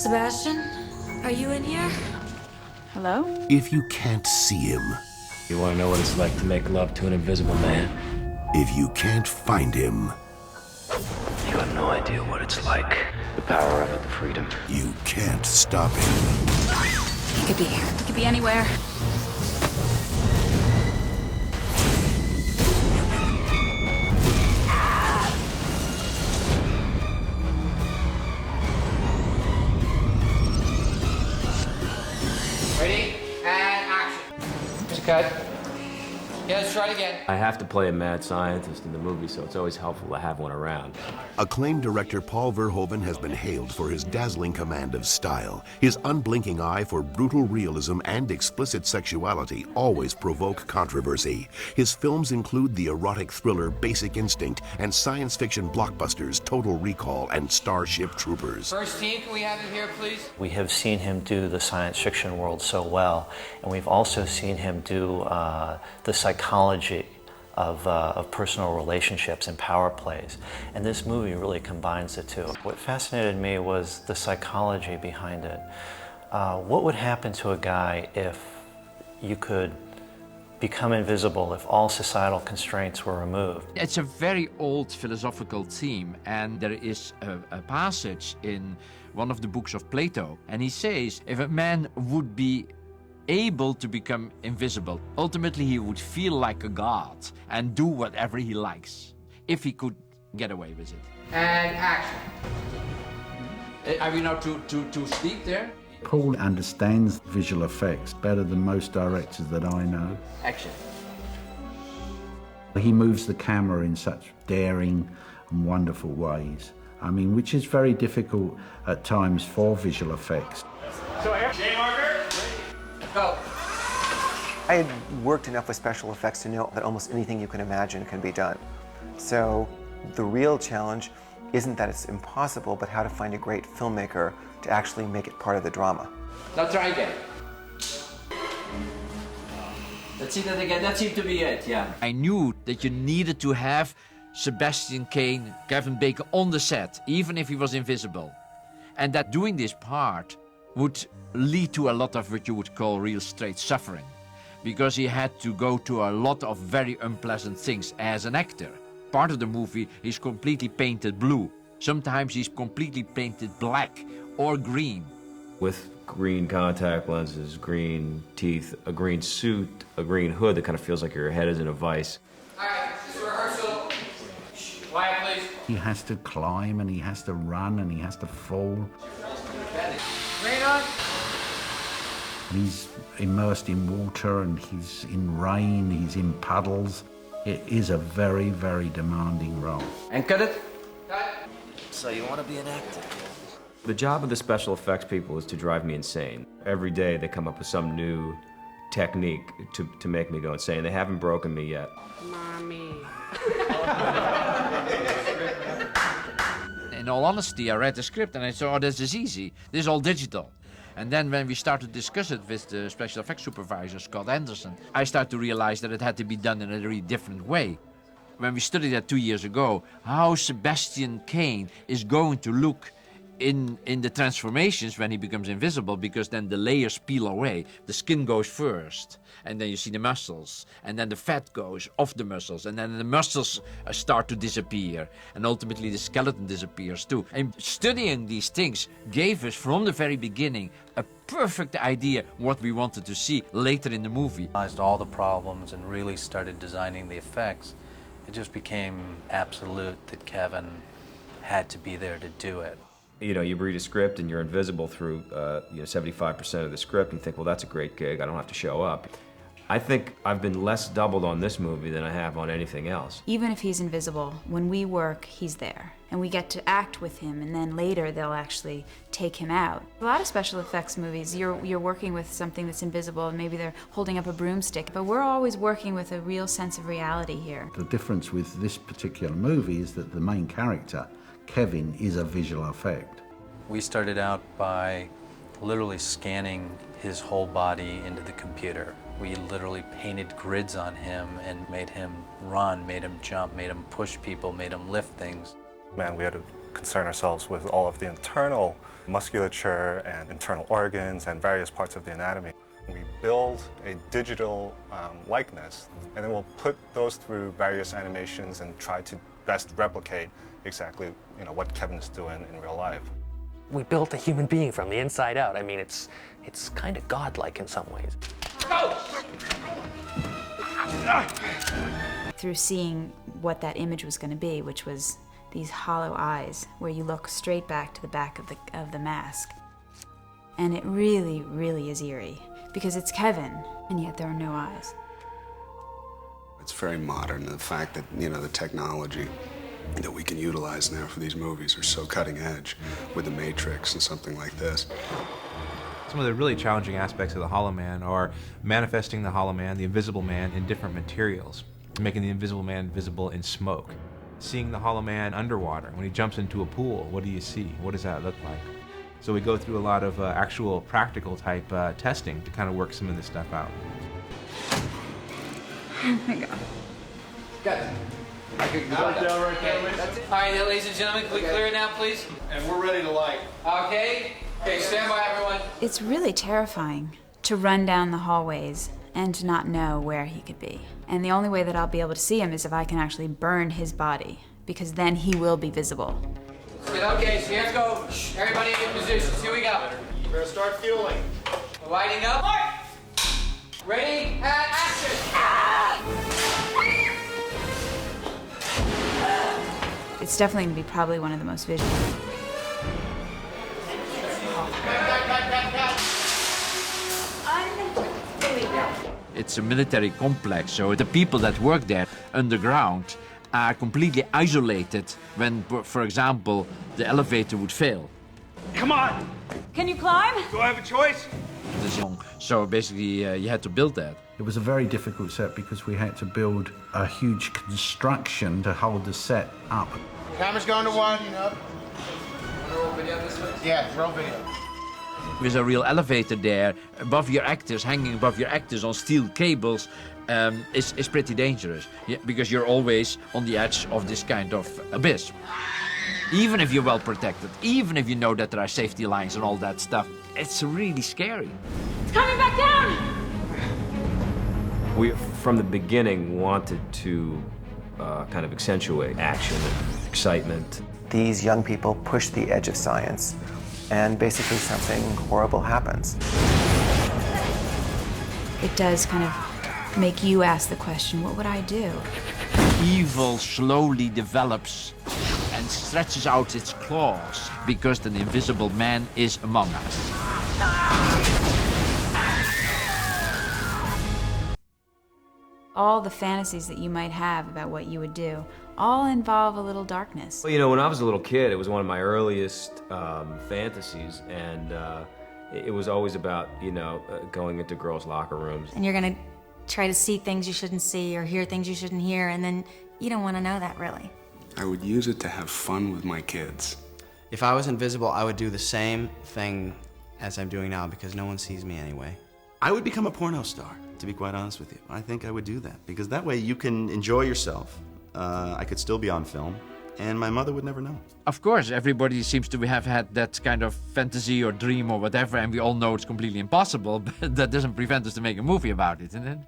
Sebastian, are you in here? Hello? If you can't see him, You want to know what it's like to make love to an invisible man? if you can't find him, You have no idea what it's like. The power of it, the freedom. you can't stop him. He could be here. He could be anywhere. Ready? And action. Just cut. Yeah, let's try it again. I have to play a mad scientist in the movie, so it's always helpful to have one around. Acclaimed director Paul Verhoeven has been hailed for his dazzling command of style. His unblinking eye for brutal realism and explicit sexuality always provoke controversy. His films include the erotic thriller Basic Instinct and science fiction blockbusters Total Recall and Starship Troopers. First team, can we have him here, please? We have seen him do the science fiction world so well, and we've also seen him do the psychology of personal relationships and power plays. And this movie really combines the two. What fascinated me was the psychology behind it. What would happen to a guy if you could become invisible, if all societal constraints were removed? It's a very old philosophical theme, and there is a passage in one of the books of Plato, and he says if a man would be able to become invisible, ultimately he would feel like a god and do whatever he likes, if he could get away with it. And action. Are we now to speak there? Paul understands visual effects better than most directors that I know. Action. He moves the camera in such daring and wonderful ways. I mean, which is very difficult at times for visual effects. So, J marker. Go. I had worked enough with special effects to know that almost anything you can imagine can be done. So the real challenge isn't that it's impossible, but how to find a great filmmaker to actually make it part of the drama. Now try again. Let's see that again. That seemed to be it, yeah. I knew that you needed to have Sebastian Cain, Kevin Bacon on the set, even if he was invisible. And that doing this part would lead to a lot of what you would call real straight suffering, because he had to go to a lot of very unpleasant things as an actor. Part of the movie he's completely painted blue. Sometimes he's completely painted black or green. With green contact lenses, green teeth, a green suit, a green hood that kind of feels like your head is in a vice. All right, this is rehearsal. Quiet, please. He has to climb and he has to run and he has to fall. Rain on. He's immersed in water and he's in rain, he's in puddles. It is a very, very demanding role. And cut it. Cut. So you want to be an actor? The job of the special effects people is to drive me insane. Every day they come up with some new technique to make me go insane. They haven't broken me yet. Mommy. In all honesty, I read the script and I thought, oh, this is easy. This is all digital. And then when we started to discuss it with the special effects supervisor, Scott Anderson, I started to realize that it had to be done in a really different way. When we studied that 2 years ago, how Sebastian Cain is going to look in the transformations when he becomes invisible, because then the layers peel away. The skin goes first, and then you see the muscles, and then the fat goes off the muscles, and then the muscles start to disappear, and ultimately the skeleton disappears too. And studying these things gave us, from the very beginning, a perfect idea what we wanted to see later in the movie. Realized all the problems and really started designing the effects. It just became absolute that Kevin had to be there to do it. You know, you read a script and you're invisible through 75% of the script and think, well, that's a great gig, I don't have to show up. I think I've been less doubled on this movie than I have on anything else. Even if he's invisible, when we work, he's there. And we get to act with him, and then later they'll actually take him out. A lot of special effects movies, you're working with something that's invisible, and maybe they're holding up a broomstick, but we're always working with a real sense of reality here. The difference with this particular movie is that the main character, Kevin, is a visual effect. We started out by literally scanning his whole body into the computer. We literally painted grids on him and made him run, made him jump, made him push people, made him lift things. And we had to concern ourselves with all of the internal musculature and internal organs and various parts of the anatomy. We build a digital likeness, and then we'll put those through various animations and try to best replicate exactly what Kevin is doing in real life. We built a human being from the inside out. I mean, it's kind of godlike in some ways. Go! Through seeing what that image was going to be, which was these hollow eyes where you look straight back to the back of the mask. And it really, really is eerie because it's Kevin, and yet there are no eyes. It's very modern, and the fact that, the technology that we can utilize now for these movies are so cutting edge with the Matrix and something like this. Some of the really challenging aspects of the Hollow Man are manifesting the Hollow Man, the Invisible Man, in different materials, making the Invisible Man visible in smoke. Seeing the Hollow Man underwater, when he jumps into a pool, what do you see? What does that look like? So we go through a lot of actual practical type testing to kind of work some of this stuff out. Oh my God. Got it. Right down, right down. All right, ladies and gentlemen, can we clear it now, please? And we're ready to light. Okay. Okay, stand by, everyone. It's really terrifying to run down the hallways and to not know where he could be. And the only way that I'll be able to see him is if I can actually burn his body, because then he will be visible. Okay, so let's go. Everybody in positions. Here we go. We're gonna start fueling. Lighting up. Ready, and action! It's definitely going to be probably one of the most visual. It's a military complex, so the people that work there underground are completely isolated when, for example, the elevator would fail. Come on! Can you climb? Do I have a choice? So basically, you had to build that. It was a very difficult set because we had to build a huge construction to hold the set up. Camera's going to one, roll video this way? Yeah, roll video. There's a real elevator there above your actors, hanging above your actors on steel cables. Is pretty dangerous, because you're always on the edge of this kind of abyss. Even if you're well protected, even if you know that there are safety lines and all that stuff, it's really scary. It's coming back down! We, from the beginning, wanted to kind of accentuate action and excitement. These young people push the edge of science, and basically something horrible happens. It does kind of make you ask the question, what would I do? Evil slowly develops and stretches out its claws because the Invisible Man is among us. All the fantasies that you might have about what you would do all involve a little darkness. Well, when I was a little kid, it was one of my earliest fantasies, and it was always about, going into girls' locker rooms. And you're gonna try to see things you shouldn't see or hear things you shouldn't hear, and then you don't want to know that, really. I would use it to have fun with my kids. If I was invisible, I would do the same thing as I'm doing now because no one sees me anyway. I would become a porno star, to be quite honest with you. I think I would do that because that way you can enjoy yourself. I could still be on film, and my mother would never know. Of course, everybody seems to have had that kind of fantasy or dream or whatever, and we all know it's completely impossible, but that doesn't prevent us to make a movie about it, isn't it?